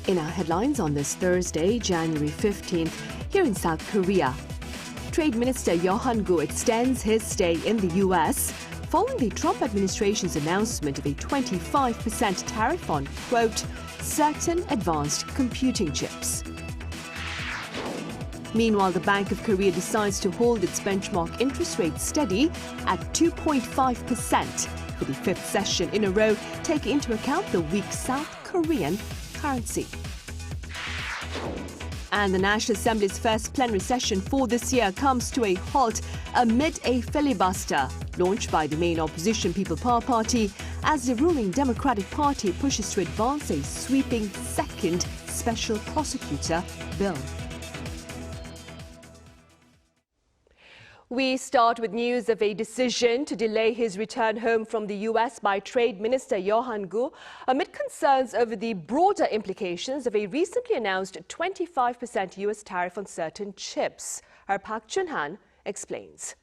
In our headlines on this Thursday, January 15th, here in South Korea, Trade Minister Yohan-gu extends his stay in the U.S. following the Trump administration's announcement of a 25% tariff on, quote, certain advanced computing chips. Meanwhile, the Bank of Korea decides to hold its benchmark interest rate steady at 2.5% for the fifth session in a row, taking into account the weak South Korean currency. And the National Assembly's first plenary session for this year comes to a halt amid a filibuster launched by the main opposition People Power Party as the ruling Democratic Party pushes to advance a sweeping second special prosecutor bill. We start with news of a decision to delay his return home from the U.S. by Trade Minister Yohan-gu amid concerns over the broader implications of a recently announced 25% U.S. tariff on certain chips. Our Park Chun-han explains.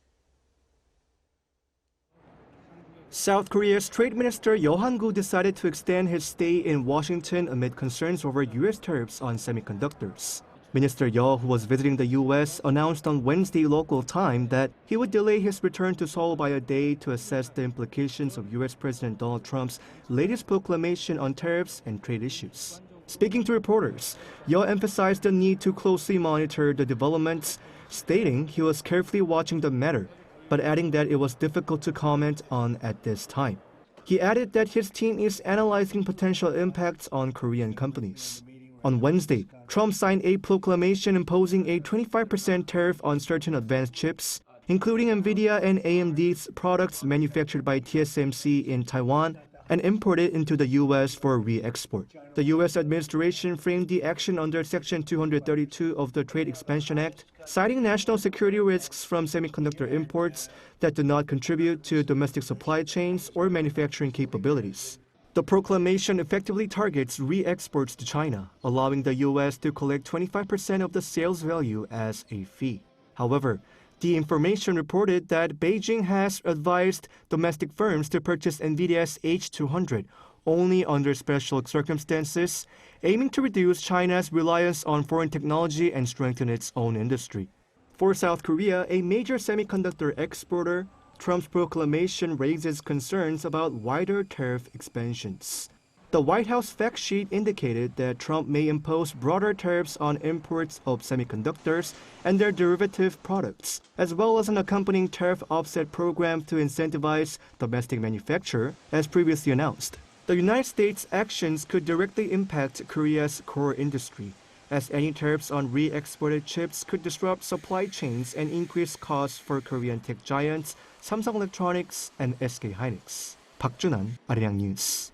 South Korea's Trade Minister Yohan-gu decided to extend his stay in Washington amid concerns over U.S. tariffs on semiconductors. Minister Yo, who was visiting the U.S., announced on Wednesday local time that he would delay his return to Seoul by a day to assess the implications of U.S. President Donald Trump's latest proclamation on tariffs and trade issues. Speaking to reporters, Yo emphasized the need to closely monitor the developments, stating he was carefully watching the matter, but adding that it was difficult to comment on at this time. He added that his team is analyzing potential impacts on Korean companies. On Wednesday, Trump signed a proclamation imposing a 25% tariff on certain advanced chips, including NVIDIA and AMD's products manufactured by TSMC in Taiwan and imported into the U.S. for re-export. The U.S. administration framed the action under Section 232 of the Trade Expansion Act, citing national security risks from semiconductor imports that do not contribute to domestic supply chains or manufacturing capabilities. The proclamation effectively targets re-exports to China, allowing the U.S. to collect 25% of the sales value as a fee. However, the information reported that Beijing has advised domestic firms to purchase NVIDIA's H200 only under special circumstances, aiming to reduce China's reliance on foreign technology and strengthen its own industry. For South Korea, a major semiconductor exporter, Trump's proclamation raises concerns about wider tariff expansions. The White House fact sheet indicated that Trump may impose broader tariffs on imports of semiconductors and their derivative products, as well as an accompanying tariff offset program to incentivize domestic manufacture, as previously announced. The United States' actions could directly impact Korea's core industry, as any tariffs on re-exported chips could disrupt supply chains and increase costs for Korean tech giants Samsung Electronics and SK Hynix. Park Chun-han, Arirang News.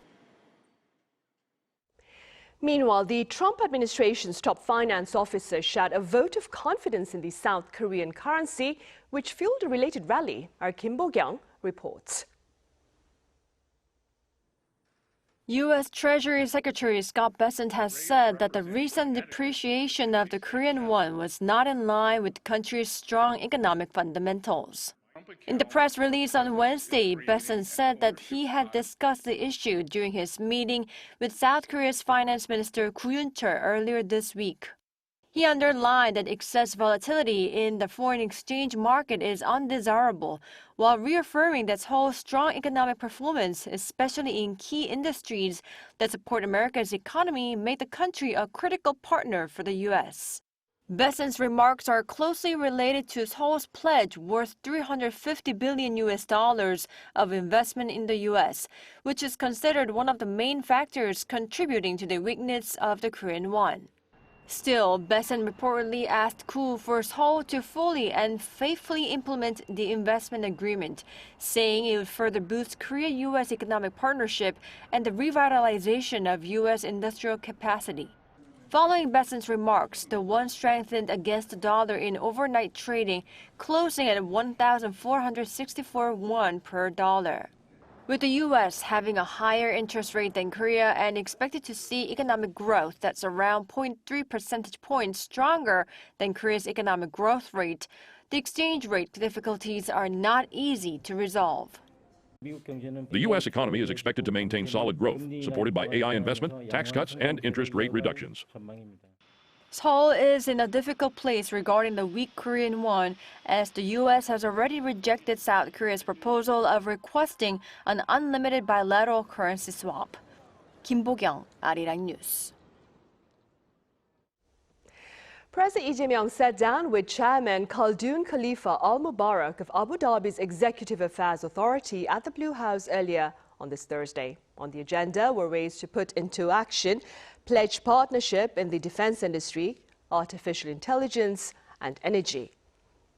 Meanwhile, the Trump administration's top finance officer shared a vote of confidence in the South Korean currency, which fueled a related rally. Our Kim Bo-kyung reports. U.S. Treasury Secretary Scott Bessent has said that the recent depreciation of the Korean won was not in line with the country's strong economic fundamentals. In the press release on Wednesday, Bessent said that he had discussed the issue during his meeting with South Korea's Finance Minister gov't earlier this week. He underlined that excess volatility in the foreign exchange market is undesirable, while reaffirming that Seoul's strong economic performance, especially in key industries that support America's economy, make the country a critical partner for the U.S. Bessent's remarks are closely related to Seoul's pledge worth $350 billion of investment in the U.S., which is considered one of the main factors contributing to the weakness of the Korean won. Still, Bessent reportedly asked Koo for Seoul to fully and faithfully implement the investment agreement, saying it would further boost Korea-U.S. economic partnership and the revitalization of U.S. industrial capacity. Following Bessent's remarks, the won strengthened against the dollar in overnight trading, closing at 1,464 won per dollar. With the U.S. having a higher interest rate than Korea and expected to see economic growth that's around 0.3 percentage points stronger than Korea's economic growth rate, the exchange rate difficulties are not easy to resolve. The U.S. economy is expected to maintain solid growth, supported by AI investment, tax cuts, and interest rate reductions. Seoul is in a difficult place regarding the weak Korean won, as the U.S. has already rejected South Korea's proposal of requesting an unlimited bilateral currency swap. Kim Bo-kyung, Arirang News. President Lee Jae-myung sat down with Chairman Khaldoon Khalifa Al Mubarak of Abu Dhabi's Executive Affairs Authority at the Blue House earlier on this Thursday. On the agenda were ways to put into action pledged partnership in the defense industry, artificial intelligence and energy.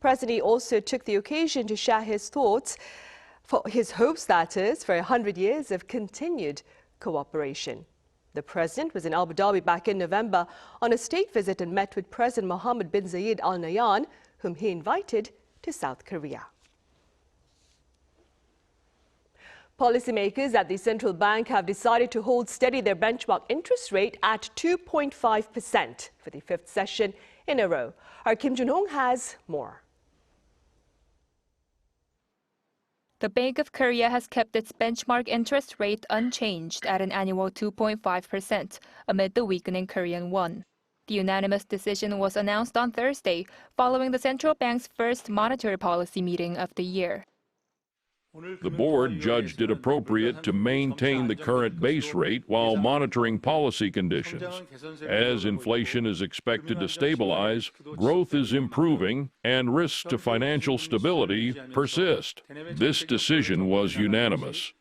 President Lee also took the occasion to share his thoughts for his hopes, that is, for 100 years of continued cooperation. The president was in Abu Dhabi back in November on a state visit and met with President Mohammed bin Zayed Al Nahyan, whom he invited to South Korea. Policymakers at the central bank have decided to hold steady their benchmark interest rate at 2.5% for the fifth session in a row. Our Kim Jun-hong has more. The Bank of Korea has kept its benchmark interest rate unchanged at an annual 2.5% amid the weakening Korean won. The unanimous decision was announced on Thursday, following the central bank's first monetary policy meeting of the year. The board judged it appropriate to maintain the current base rate while monitoring policy conditions. As inflation is expected to stabilize, growth is improving, and risks to financial stability persist. This decision was unanimous.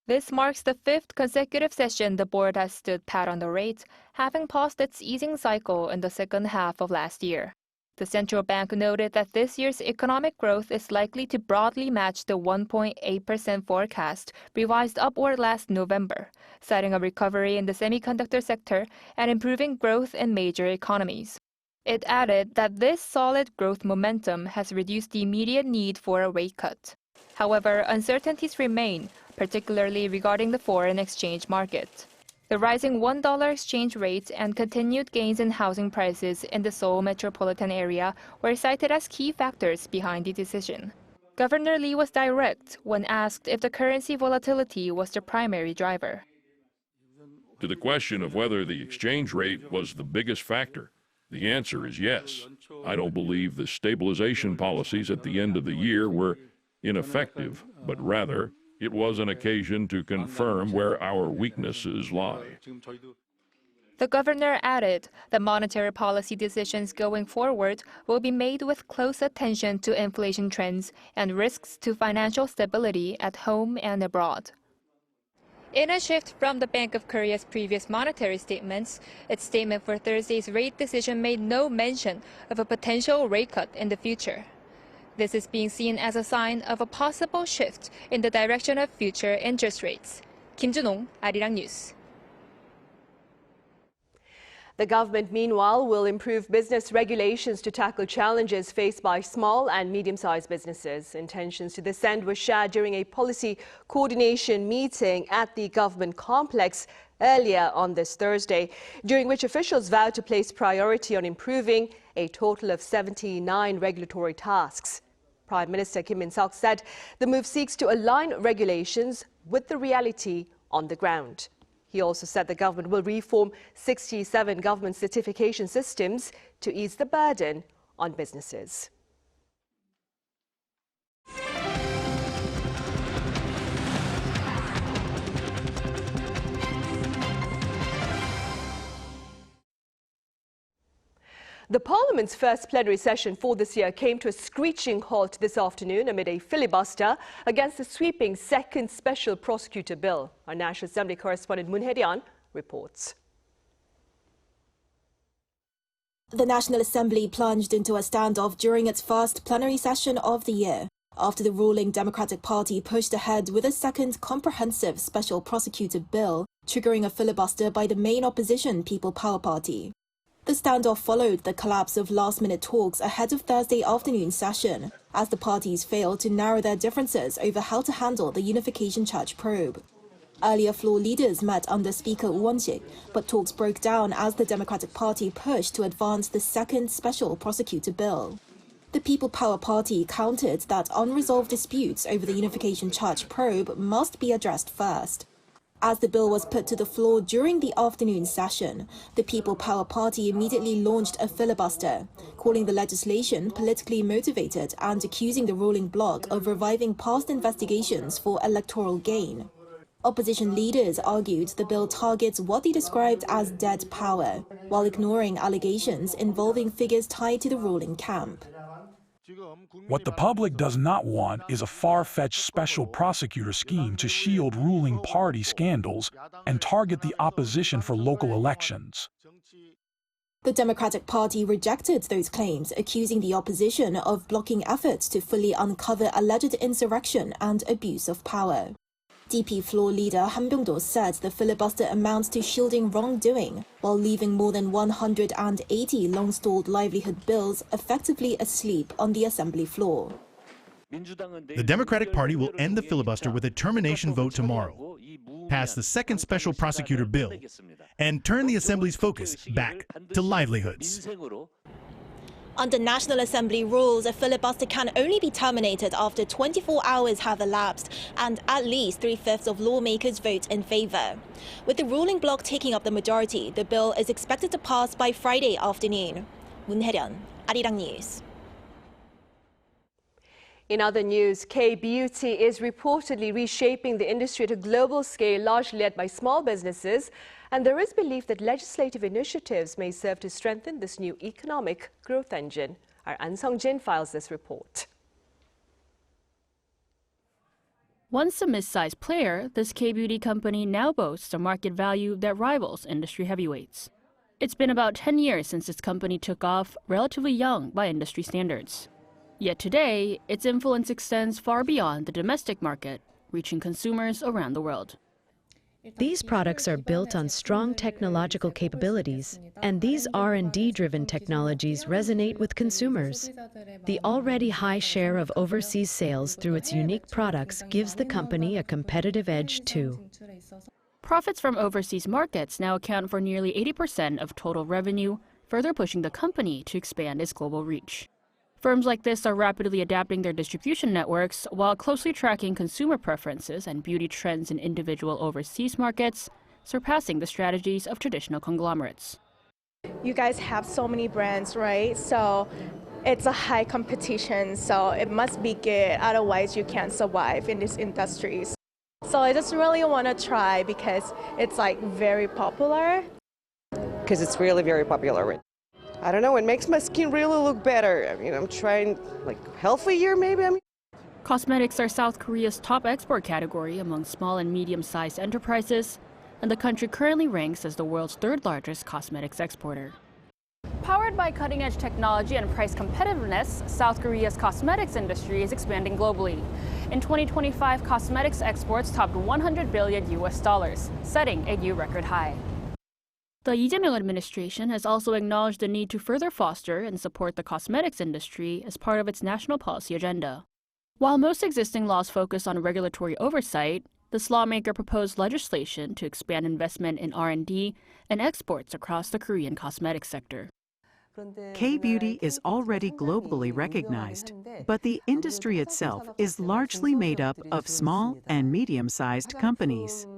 This marks the fifth consecutive session the board has stood pat on the rate, having paused its easing cycle in the second half of last year. The central bank noted that this year's economic growth is likely to broadly match the 1.8% forecast revised upward last November, citing a recovery in the semiconductor sector and improving growth in major economies. It added that this solid growth momentum has reduced the immediate need for a rate cut. However, uncertainties remain, particularly regarding the foreign exchange market. The rising $1 exchange rate and continued gains in housing prices in the Seoul metropolitan area were cited as key factors behind the decision. Governor Lee was direct when asked if the currency volatility was the primary driver. To the question of whether the exchange rate was the biggest factor, the answer is yes. I don't believe the stabilization policies at the end of the year were ineffective, but rather it was an occasion to confirm where our weaknesses lie. The governor added that monetary policy decisions going forward will be made with close attention to inflation trends and risks to financial stability at home and abroad. In a shift from the Bank of Korea's previous monetary statements, its statement for Thursday's rate decision made no mention of a potential rate cut in the future. This is being seen as a sign of a possible shift in the direction of future interest rates. Kim Jun-hong, Arirang News. The government, meanwhile, will improve business regulations to tackle challenges faced by small and medium-sized businesses. Intentions to this end were shared during a policy coordination meeting at the government complex earlier on this Thursday, during which officials vowed to place priority on improving a total of 79 regulatory tasks. Prime Minister Kim Min-seok said the move seeks to align regulations with the reality on the ground. He also said the government will reform 67 government certification systems to ease the burden on businesses. The Parliament's first plenary session for this year came to a screeching halt this afternoon amid a filibuster against the sweeping second special prosecutor bill. Our National Assembly correspondent Moon Hye-ryun reports. The National Assembly plunged into a standoff during its first plenary session of the year, after the ruling Democratic Party pushed ahead with a second comprehensive special prosecutor bill, triggering a filibuster by the main opposition People Power Party. The standoff followed the collapse of last-minute talks ahead of Thursday afternoon session, as the parties failed to narrow their differences over how to handle the Unification Church probe. Earlier floor leaders met under Speaker Woo Won-sik, but talks broke down as the Democratic Party pushed to advance the second special prosecutor bill. The People Power Party countered that unresolved disputes over the Unification Church probe must be addressed first. As the bill was put to the floor during the afternoon session, the People Power Party immediately launched a filibuster, calling the legislation politically motivated and accusing the ruling bloc of reviving past investigations for electoral gain. Opposition leaders argued the bill targets what they described as dead power, while ignoring allegations involving figures tied to the ruling camp. What the public does not want is a far-fetched special prosecutor scheme to shield ruling party scandals and target the opposition for local elections. The Democratic Party rejected those claims, accusing the opposition of blocking efforts to fully uncover alleged insurrection and abuse of power. DP floor leader Han Byung-do said the filibuster amounts to shielding wrongdoing, while leaving more than 180 long-stalled livelihood bills effectively asleep on the assembly floor. The Democratic Party will end the filibuster with a termination vote tomorrow, pass the second special prosecutor bill, and turn the Assembly's focus back to livelihoods. Under National Assembly rules, a filibuster can only be terminated after 24 hours have elapsed and at least 3/5 of lawmakers vote in favor. With the ruling bloc taking up the majority, the bill is expected to pass by Friday afternoon. Moon Hae-ryun, Arirang News. In other news, K-beauty is reportedly reshaping the industry at a global scale, largely led by small businesses. And there is belief that legislative initiatives may serve to strengthen this new economic growth engine. Our An Sung-jin files this report. Once a mid-sized player, this K-beauty company now boasts a market value that rivals industry heavyweights. It's been about 10 years since this company took off, relatively young by industry standards. Yet today, its influence extends far beyond the domestic market, reaching consumers around the world. These products are built on strong technological capabilities, and these R&D-driven technologies resonate with consumers. The already high share of overseas sales through its unique products gives the company a competitive edge too. Profits from overseas markets now account for nearly 80% of total revenue, further pushing the company to expand its global reach. Firms like this are rapidly adapting their distribution networks while closely tracking consumer preferences and beauty trends in individual overseas markets, surpassing the strategies of traditional conglomerates. You guys have so many brands, right? So it's a high competition, so it must be good, otherwise you can't survive in these industries. So I just really want to try because it's like very popular. Because it's really very popular. I don't know, it makes my skin really look better. I mean, I'm trying like healthier maybe. Cosmetics are South Korea's top export category among small and medium-sized enterprises, and the country currently ranks as the world's third largest cosmetics exporter. Powered by cutting-edge technology and price competitiveness, South Korea's cosmetics industry is expanding globally. In 2025, cosmetics exports topped $100 billion, setting a new record high. The Lee Jae-myung administration has also acknowledged the need to further foster and support the cosmetics industry as part of its national policy agenda. While most existing laws focus on regulatory oversight, this lawmaker proposed legislation to expand investment in R&D and exports across the Korean cosmetics sector. K-beauty is already globally recognized, but the industry itself is largely made up of small and medium-sized companies.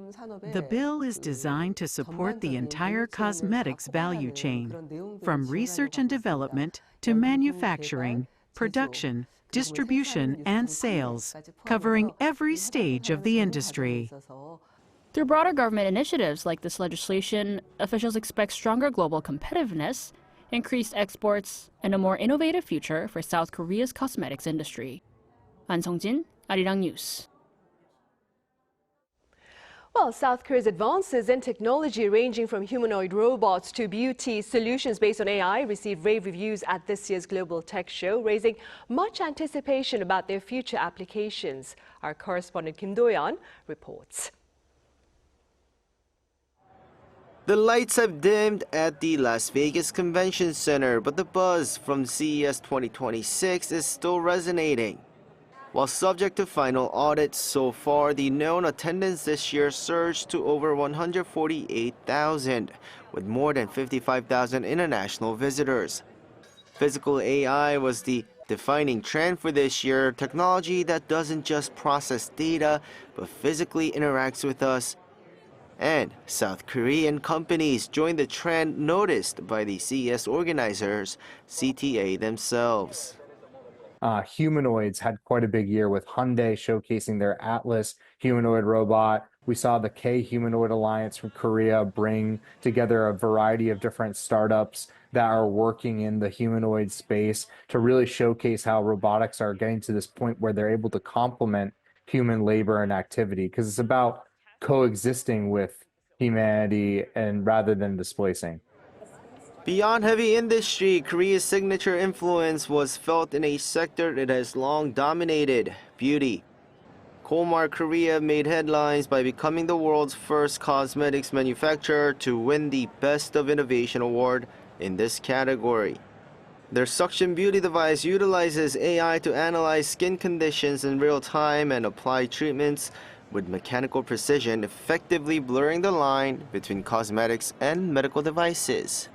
The bill is designed to support the entire cosmetics value chain, from research and development to manufacturing, production, distribution, and sales, covering every stage of the industry. Through broader government initiatives like this legislation, officials expect stronger global competitiveness, increased exports, and a more innovative future for South Korea's cosmetics industry. An Sung-jin, Arirang News. Well, South Korea's advances in technology ranging from humanoid robots to beauty solutions based on AI received rave reviews at this year's Global Tech Show, raising much anticipation about their future applications. Our correspondent Kim Do-yeon reports. The lights have dimmed at the Las Vegas Convention Center, but the buzz from CES 2026 is still resonating. While subject to final audits, so far the known attendance this year surged to over 148,000, with more than 55,000 international visitors. Physical AI was the Defining trend for this year, technology that doesn't just process data, but physically interacts with us. And South Korean companies joined the trend noticed by the CES organizers, CTA themselves. Humanoids had quite a big year with Hyundai showcasing their Atlas humanoid robot. We saw the K-Humanoid Alliance from Korea bring together a variety of different startups that are working in the humanoid space to really showcase how robotics are getting to this point where they're able to complement human labor and activity, because it's about coexisting with humanity and rather than displacing. Beyond heavy industry, Korea's signature influence was felt in a sector it has long dominated: beauty. Korea Korea made headlines by becoming the world's first cosmetics manufacturer to win the Best of Innovation award in this category. Their suction beauty device utilizes AI to analyze skin conditions in real time and apply treatments with mechanical precision, effectively blurring the line between cosmetics and medical devices.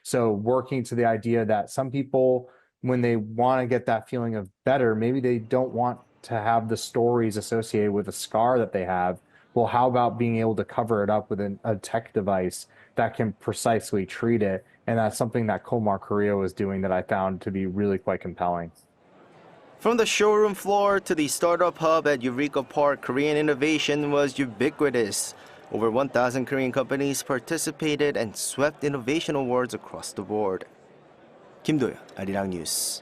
So working to the idea that some people, when they want to get that feeling of better, maybe they don't want to have the stories associated with a scar that they have. Well, how about being able to cover it up with a tech device that can precisely treat it? And that's something that Korea was doing that I found to be really quite compelling. From the showroom floor to the startup hub at Eureka Park, Korean innovation was ubiquitous. Over 1,000 Korean companies participated and swept innovation awards across the board. Kim Do-yeon, Arirang News.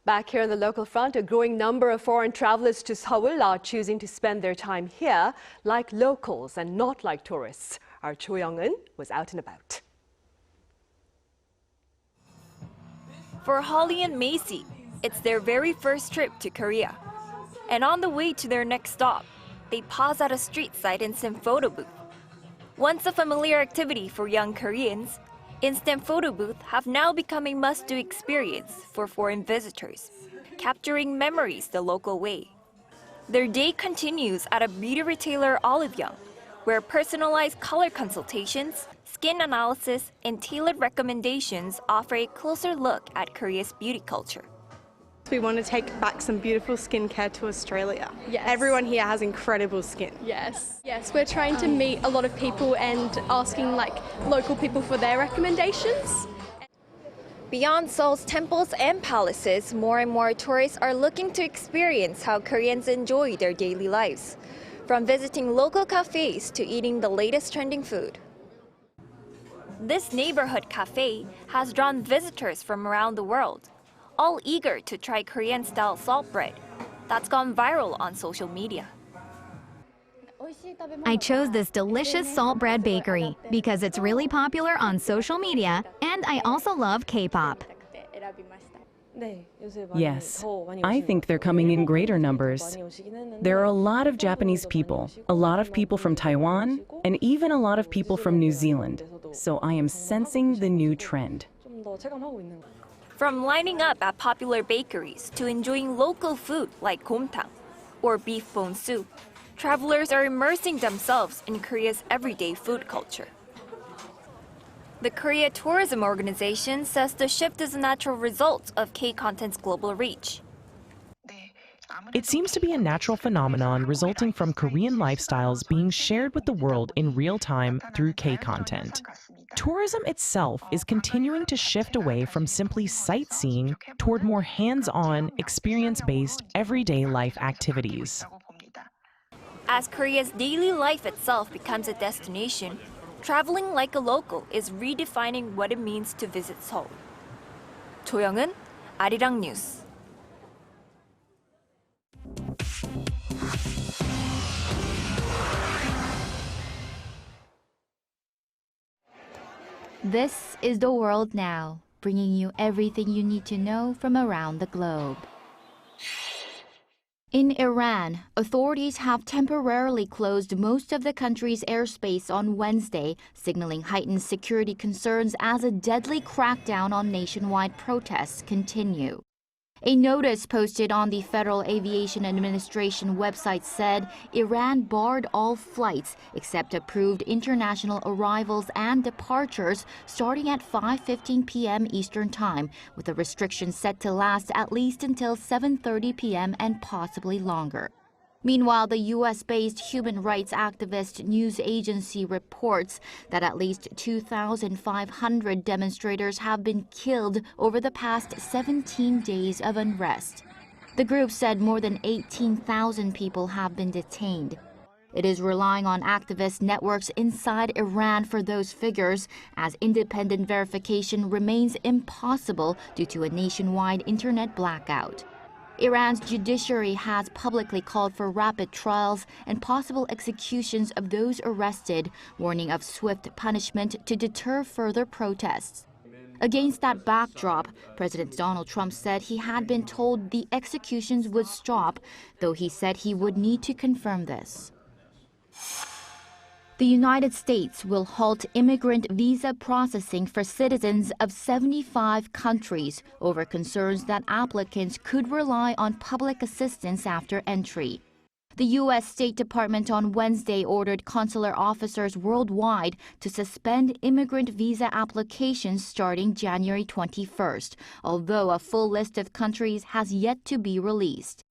Back here on the local front, a growing number of foreign travelers to Seoul are choosing to spend their time here like locals and not like tourists. Our Cho Young-eun was out and about. For Holly and Macy, it's their very first trip to Korea. And on the way to their next stop, they pause at a street side instant photo booth. Once a familiar activity for young Koreans, instant photo booths have now become a must-do experience for foreign visitors, capturing memories the local way. Their day continues at a beauty retailer Olive Young, where personalized color consultations, skin analysis, and tailored recommendations offer a closer look at Korea's beauty culture. We want to take back some beautiful skincare to Australia. Yes. Everyone here has incredible skin. Yes. Yes, we're trying to meet a lot of people and asking local people for their recommendations. Beyond Seoul's temples and palaces, more and more tourists are looking to experience how Koreans enjoy their daily lives, from visiting local cafes to eating the latest trending food. This neighborhood cafe has drawn visitors from around the world, all eager to try Korean-style salt bread that's gone viral on social media. I chose this delicious salt bread bakery because it's really popular on social media, and I also love K-pop. Yes, I think they're coming in greater numbers. There are a lot of Japanese people, a lot of people from Taiwan, and even a lot of people from New Zealand. So I am sensing the new trend. From lining up at popular bakeries to enjoying local food like gomtang or beef bone soup, travelers are immersing themselves in Korea's everyday food culture. The Korea Tourism Organization says the shift is a natural result of K-content's global reach. It seems to be a natural phenomenon resulting from Korean lifestyles being shared with the world in real time through K-content. Tourism itself is continuing to shift away from simply sightseeing toward more hands-on, experience-based, everyday life activities. As Korea's daily life itself becomes a destination, traveling like a local is redefining what it means to visit Seoul. Cho Young-eun, Arirang News. This is The World Now, bringing you everything you need to know from around the globe. In Iran, authorities have temporarily closed most of the country's airspace on Wednesday, signaling heightened security concerns as a deadly crackdown on nationwide protests continue. A notice posted on the Federal Aviation Administration website said Iran barred all flights except approved international arrivals and departures starting at 5:15 p.m. Eastern Time, with the restriction set to last at least until 7:30 p.m. and possibly longer. Meanwhile, the U.S.-based human rights activist news agency reports that at least 2,500 demonstrators have been killed over the past 17 days of unrest. The group said more than 18,000 people have been detained. It is relying on activist networks inside Iran for those figures, as independent verification remains impossible due to a nationwide internet blackout. Iran's judiciary has publicly called for rapid trials and possible executions of those arrested, warning of swift punishment to deter further protests. Against that backdrop, President Donald Trump said he had been told the executions would stop, though he said he would need to confirm this. The United States will halt immigrant visa processing for citizens of 75 countries over concerns that applicants could rely on public assistance after entry. The U.S. State Department on Wednesday ordered consular officers worldwide to suspend immigrant visa applications starting January 21st, although a full list of countries has yet to be released.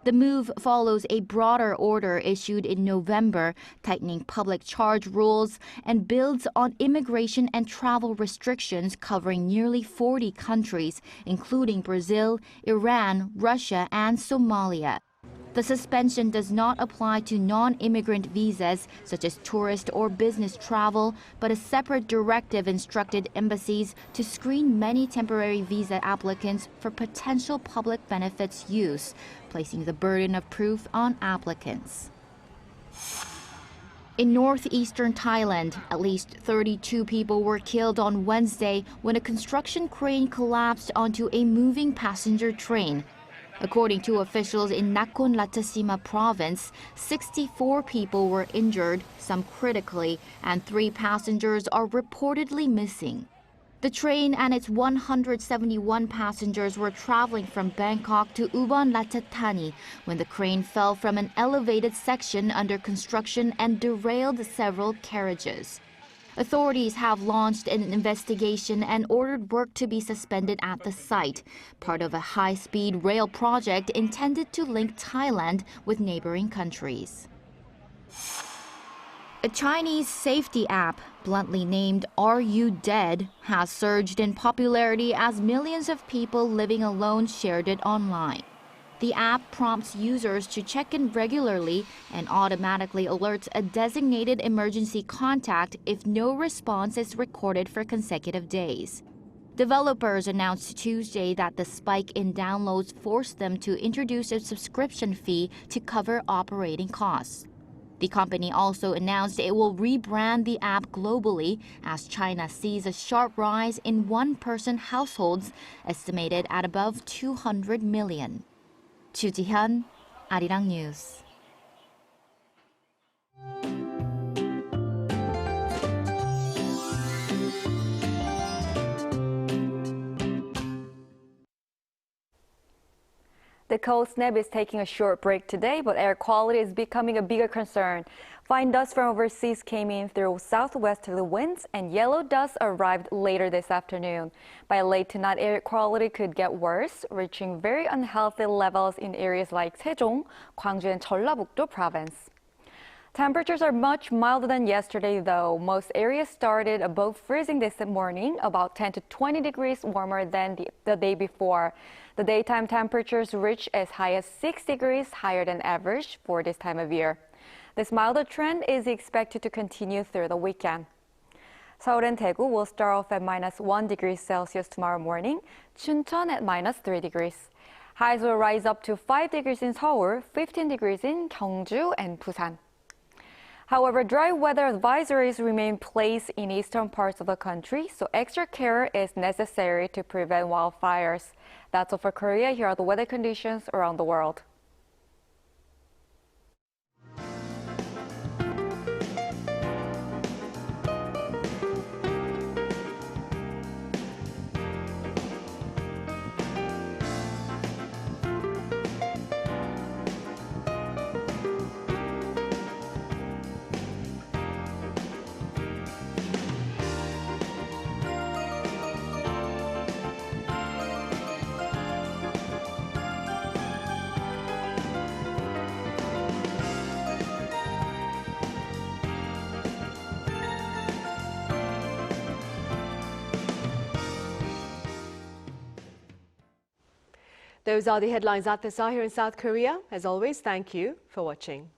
The move follows a broader order issued in November, tightening public charge rules, and builds on immigration and travel restrictions covering nearly 40 countries, including Brazil, Iran, Russia, and Somalia. The suspension does not apply to non-immigrant visas, such as tourist or business travel, but a separate directive instructed embassies to screen many temporary visa applicants for potential public benefits use, placing the burden of proof on applicants. In northeastern Thailand, at least 32 people were killed on Wednesday when a construction crane collapsed onto a moving passenger train. According to officials in Nakhon Ratchasima province, 64 people were injured, some critically, and 3 passengers are reportedly missing. The train and its 171 passengers were traveling from Bangkok to Ubon Ratchathani when the crane fell from an elevated section under construction and derailed several carriages. Authorities have launched an investigation and ordered work to be suspended at the site, part of a high-speed rail project intended to link Thailand with neighboring countries. A Chinese safety app, bluntly named Are You Dead?, has surged in popularity as millions of people living alone shared it online. The app prompts users to check in regularly and automatically alerts a designated emergency contact if no response is recorded for consecutive days. Developers announced Tuesday that the spike in downloads forced them to introduce a subscription fee to cover operating costs. The company also announced it will rebrand the app globally as China sees a sharp rise in one-person households, estimated at above 200 million. Chu Ji-hyun, Arirang News. The cold snap is taking a short break today, but air quality is becoming a bigger concern. Fine dust from overseas came in through southwesterly winds, and yellow dust arrived later this afternoon. By late tonight, air quality could get worse, reaching very unhealthy levels in areas like Sejong, Gwangju, and Jeollabuk-do province. Temperatures are much milder than yesterday, though. Most areas started above freezing this morning, about 10 to 20 degrees warmer than the day before. The daytime temperatures reached as high as 6 degrees higher than average for this time of year. This milder trend is expected to continue through the weekend. Seoul and Daegu will start off at -1 degree Celsius tomorrow morning, Chuncheon at -3 degrees. Highs will rise up to 5 degrees in Seoul, 15 degrees in Gyeongju and Busan. However, dry weather advisories remain placed in eastern parts of the country, so extra care is necessary to prevent wildfires. That's all for Korea. Here are the weather conditions around the world. Those are the headlines at this hour here in South Korea. As always, thank you for watching.